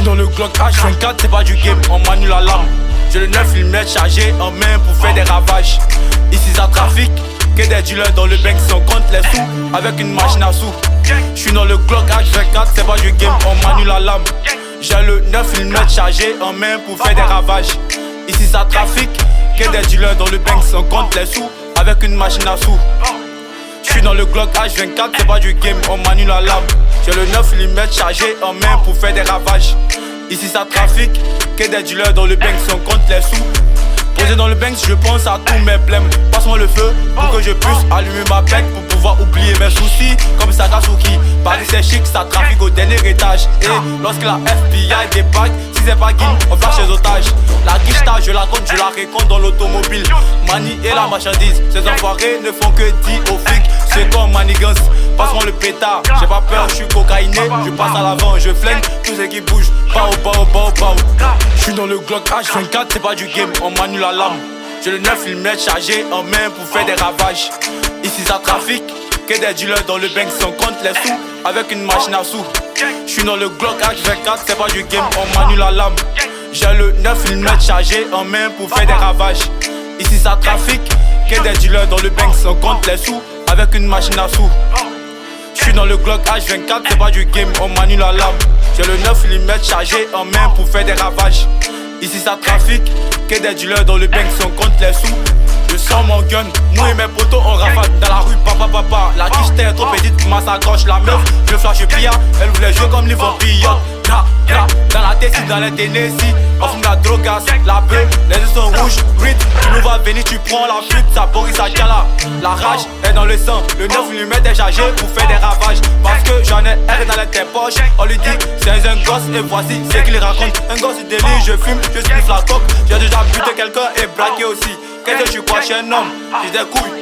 dans le Glock H24, c'est pas du game, on manule la lame. J'ai le 9 mm chargé en main pour faire des ravages. Ici ça trafique, que des dealers dans le bank sans compte les sous, avec une machine à sous. J'suis dans le Glock H24, c'est pas du game, on manule la lame. J'ai le 9 mm chargé en main pour faire des ravages. Ici ça trafique, que des dealers dans le bank sans compte les sous, avec une machine à sous. J'suis dans le Glock H24, c'est pas du game, on manule la lame. J'ai le 9 mm chargé en main pour faire des ravages. Ici ça trafique, que des dealers dans le bank sans compte les sous. Posé dans le bank, je pense à tous mes blèmes. Passe-moi le feu pour que je puisse allumer ma pec, pour pouvoir oublier mes soucis comme Sakasuki. Paris c'est chic, ça trafique au dernier étage. Et lorsque la FBI débarque, si c'est pas Guine, on flash les otages. La guicheta, je la compte, je la récolte dans l'automobile. Mani et la marchandise, ces enfoirés ne font que dire aux flics, c'est comme manigance. Passe-moi le pétard, j'ai pas peur, je suis cocaïné. Je passe à l'avant, je flingue tout ce qui bouge. Bao, bao, bao, bao. J'suis dans le Glock H24, c'est pas du game, on manule la lame. J'ai le 9 mm chargé en main pour faire des ravages. Ici ça trafique, que des dealers dans le bank sans compte les sous, avec une machine à sous. J'suis dans le Glock H24, c'est pas du game, on manule la lame. J'ai le 9 mm chargé en main pour faire des ravages. Ici ça trafique, que des dealers dans le bank sans compte les sous, avec une machine à sous. J'suis dans le Glock H24, c'est pas du game, on manule la lame. J'ai le 9 mm chargé en main pour faire des ravages. Ici ça trafique, que des dealers dans le bank sans compte les sous. Je sens mon gun, moi et mes potos on rafale dans la rue, papa papa. La quiche est trop petite pour ma sacoche, la meuf, je flash pilla. Elle voulait jouer comme les vampires. Dans la Tessie, dans les Tennessee, on fume la drogasse, la beuh, les yeux sont rouges, grit. Tu nous vas venir, tu prends la fuite, ça pourrit, ça cala. La rage est dans le sang, le 9 mm est chargé pour faire des ravages. Parce que j'en ai un dans les poches, on lui dit c'est un gosse et voici ce qu'il raconte. Un gosse il délire, je fume, je sniffe la coque. J'ai déjà buté quelqu'un et braqué aussi. Qu'est-ce que tu crois, je suis un homme, j'ai des couilles,